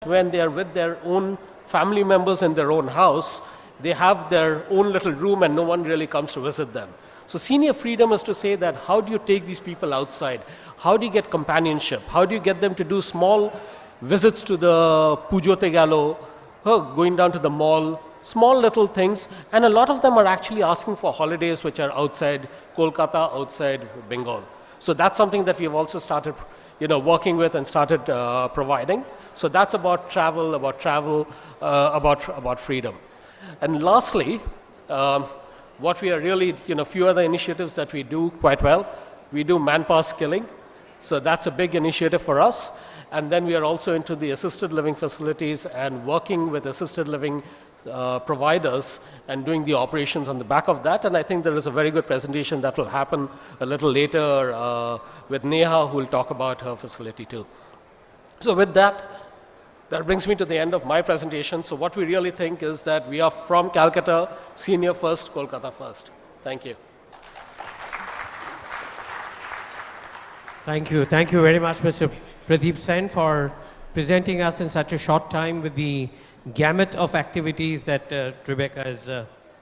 when they are with their own family members in their own house, they have their own little room and no one really comes to visit them. So senior freedom is to say that how do you take these people outside? How do you get companionship? How do you get them to do small visits to the Pujo Tegalo, going down to the mall, small little things, and a lot of them are actually asking for holidays which are outside Kolkata, outside Bengal. So that's something that we've also started working with and started providing. So that's about travel, about freedom. And lastly, what we are really, few other initiatives that we do quite well. We do manpower skilling. So that's a big initiative for us. And then we are also into the assisted living facilities and working with assisted living providers and doing the operations on the back of that. And I think there is a very good presentation that will happen a little later with Neha, who will talk about her facility too. So with that brings me to the end of my presentation. So what we really think is that we are from Calcutta, senior first, Kolkata first. Thank you. Thank you. Thank you very much, Mr. Pradeep Sen, for presenting us in such a short time with the gamut of activities that Tribeca is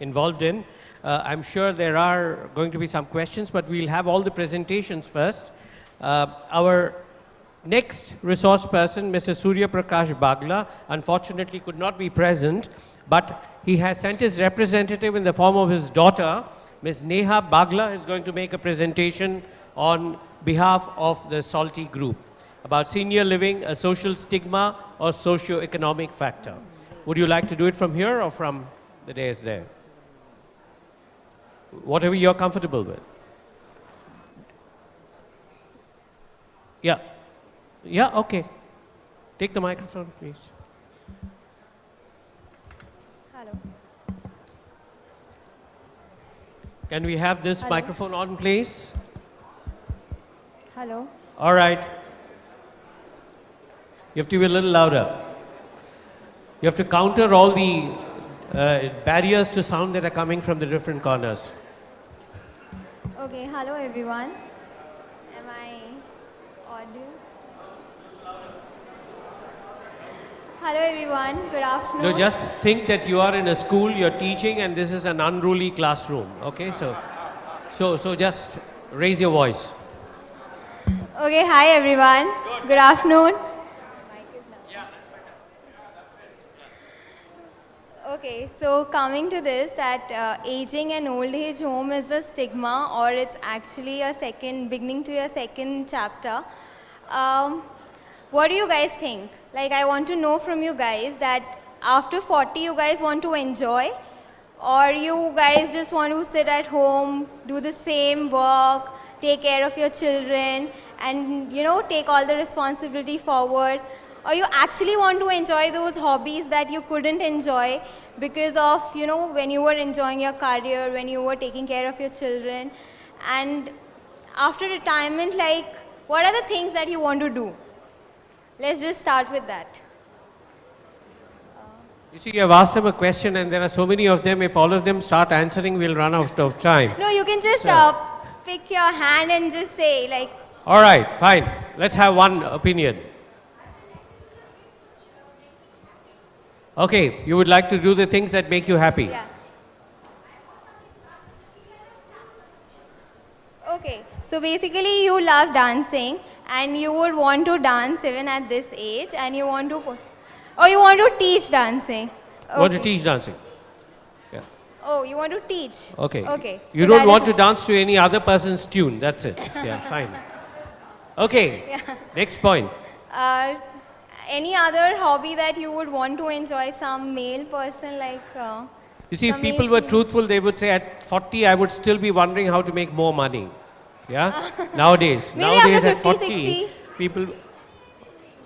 involved in. I'm sure there are going to be some questions, but we'll have all the presentations first. Our next resource person, Mr. Surya Prakash Bagla, unfortunately could not be present, but he has sent his representative in the form of his daughter. Ms. Neha Bagla is going to make a presentation on behalf of the Salty Group about senior living, a social stigma or socio-economic factor. Would you like to do it from here or from the dais there? Whatever you're comfortable with. Yeah. Yeah, okay. Take the microphone, please. Hello. Can we have this Hello. microphone on, please? Hello. All right. You have to be a little louder. You have to counter all the barriers to sound that are coming from the different corners. Okay, hello everyone. Am I audible? Hello everyone, good afternoon. No, just think that you are in a school, you're teaching, and this is an unruly classroom. Okay, so just raise your voice. Okay, hi everyone. Good afternoon. Okay, so coming to this, that aging and old age home is a stigma, or it's actually beginning to your second chapter. What do you guys think? Like, I want to know from you guys that after 40 you guys want to enjoy, or you guys just want to sit at home, do the same work, take care of your children, and take all the responsibility forward, or you actually want to enjoy those hobbies that you couldn't enjoy because of when you were enjoying your career, when you were taking care of your children, and after retirement, like, what are the things that you want to do? Let's just start with that. You see, you have asked them a question and there are so many of them. If all of them start answering, we'll run out of time. No, you can just pick your hand and just say, like... All right, fine. Let's have one opinion. Okay, you would like to do the things that make you happy. Yeah. Okay, so basically you love dancing and you would want to dance even at this age, and you want to... Or you want to teach dancing. Okay. Want to teach dancing? Yeah. Oh, you want to teach? Okay. Okay. You so don't want to dance to any other person's tune, that's it. Yeah, fine. Okay, Yeah. next point. Any other hobby that you would want to enjoy, some male person like... You see, if some people male were singer? truthful, they would say at 40, I would still be wondering how to make more money. Yeah? Nowadays. Maybe Nowadays after at 50, 40, 60. people...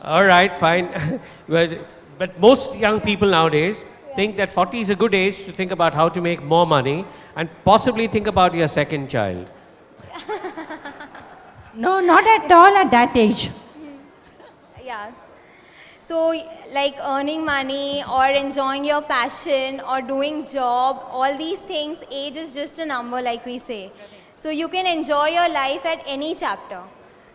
All right, fine. But most young people nowadays think that 40 is a good age to think about how to make more money and possibly think about your second child. No, not at all at that age. Yeah. So, like earning money or enjoying your passion or doing job, all these things, age is just a number, like we say. So you can enjoy your life at any chapter.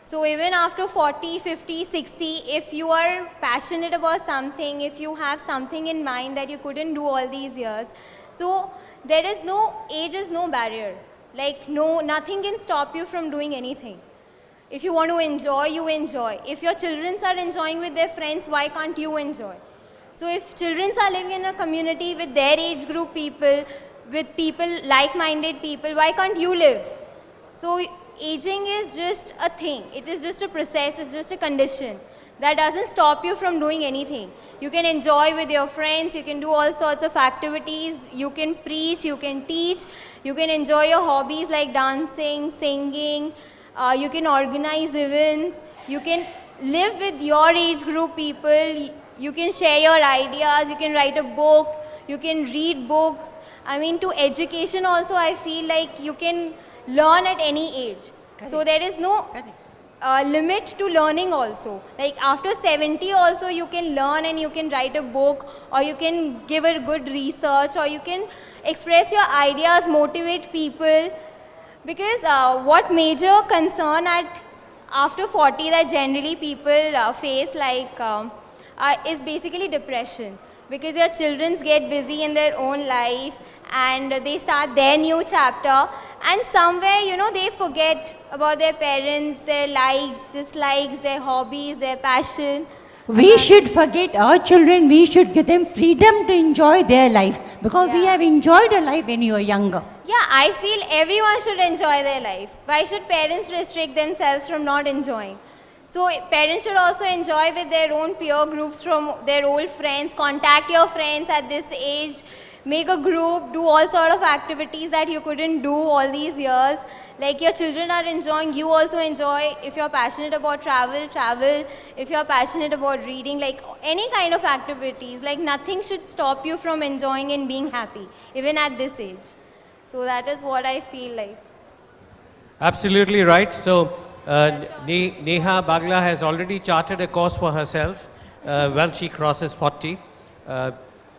So even after 40, 50, 60, if you are passionate about something, if you have something in mind that you couldn't do all these years, so there is no, age is no barrier. Like nothing can stop you from doing anything. If you want to enjoy, you enjoy. If your children are enjoying with their friends, why can't you enjoy? So if children are living in a community with their age group people, with people, like-minded people, why can't you live? So aging is just a thing. It is just a process. It's just a condition. That doesn't stop you from doing anything. You can enjoy with your friends. You can do all sorts of activities. You can preach. You can teach. You can enjoy your hobbies like dancing, singing. You can organize events. You can live with your age group people. You can share your ideas. You can write a book. You can read books. I mean, to education also, I feel like you can learn at any age. So there is no limit to learning also. Like after 70 also you can learn and you can write a book, or you can give a good research, or you can express your ideas, motivate people. Because what major concern after 40 that generally people face is basically depression. Because your children get busy in their own life and they start their new chapter, and somewhere, they forget about their parents, their likes, dislikes, their hobbies, their passion. We should forget our children, we should give them freedom to enjoy their life, because we Yeah. have enjoyed a life when you were younger. Yeah, I feel everyone should enjoy their life. Why should parents restrict themselves from not enjoying? So parents should also enjoy with their own peer groups from their old friends. Contact your friends at this age. Make a group, do all sort of activities that you couldn't do all these years. Like your children are enjoying, you also enjoy. If you're passionate about travel, travel. If you're passionate about reading, like any kind of activities, like nothing should stop you from enjoying and being happy, even at this age. So that is what I feel like. Absolutely right. So, Neha Bagla has already charted a course for herself. She crosses 40.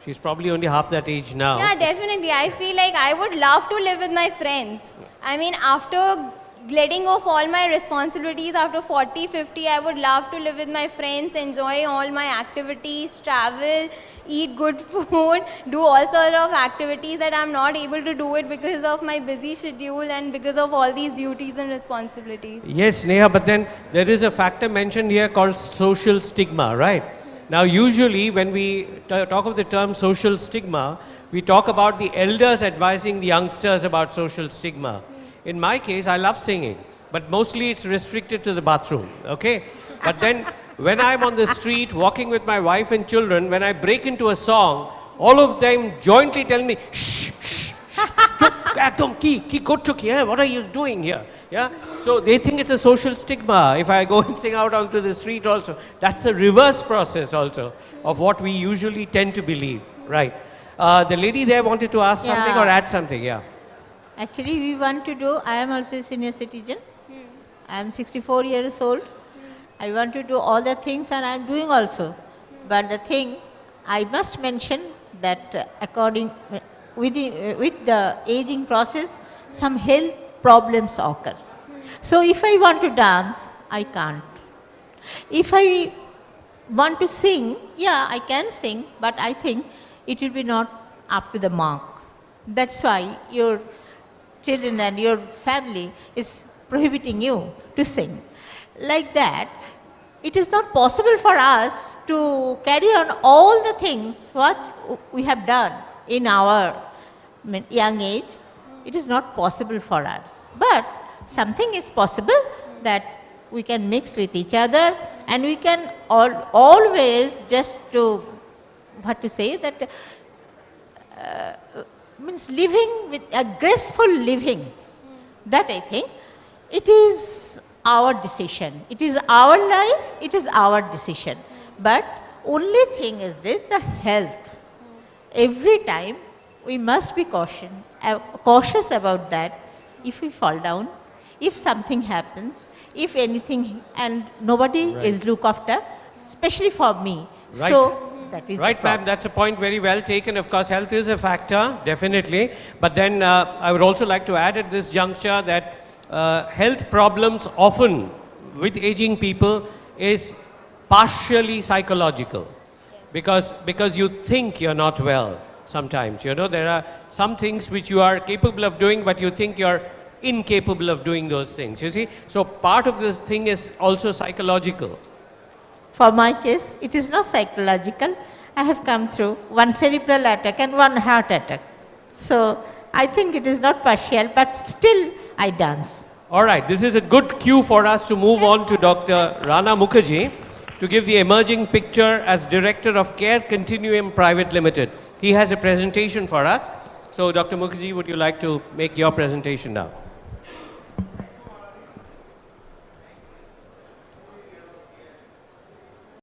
She's probably only half that age now. Yeah, definitely. I feel like I would love to live with my friends. I mean, after letting go of all my responsibilities after 40, 50, I would love to live with my friends, enjoy all my activities, travel, eat good food, do all sorts of activities that I'm not able to do it because of my busy schedule and because of all these duties and responsibilities. Yes, Neha, but then there is a factor mentioned here called social stigma, right? Now, usually when we talk of the term social stigma, we talk about the elders advising the youngsters about social stigma. In my case, I love singing, but mostly it's restricted to the bathroom, okay? But then when I'm on the street walking with my wife and children, when I break into a song, all of them jointly tell me, shh, shh, what are you doing here? Yeah? So they think it's a social stigma if I go and sing out onto the street also. That's a reverse process also of what we usually tend to believe, right? The lady there wanted to ask something or add something, yeah. Actually, we want to do, I am also a senior citizen. I am 64 years old. I want to do all the things and I am doing also. But the thing, I must mention that with the aging process, some health problems occurs. So if I want to dance, I can't. If I want to sing, yeah, I can sing, but I think it will be not up to the mark. That's why your children and your family is prohibiting you to sing. Like that, it is not possible for us to carry on all the things what we have done in our young age. It is not possible for us. But something is possible that we can mix with each other and we can always just to, means living with a graceful living. That I think it is our decision. It is our life, it is our decision. But only thing is this, the health. Every time we must be cautious about that. If we fall down, if something happens, if anything, and nobody is looked after, especially for me. Right. So that is Right, ma'am, that's a point very well taken. Of course, health is a factor, definitely. But then I would also like to add at this juncture that health problems often with aging people is partially psychological. Because you think you're not well sometimes. You know, there are some things which you are capable of doing, but you think you're incapable of doing those things, you see. So part of this thing is also psychological. For my case, it is not psychological. I have come through one cerebral attack and one heart attack. So I think it is not partial, but still I dance. All right, this is a good cue for us to move on to Dr. Rana Mukherjee to give the emerging picture as Director of Care Continuum Private Limited. He has a presentation for us. So Dr. Mukherjee, would you like to make your presentation now?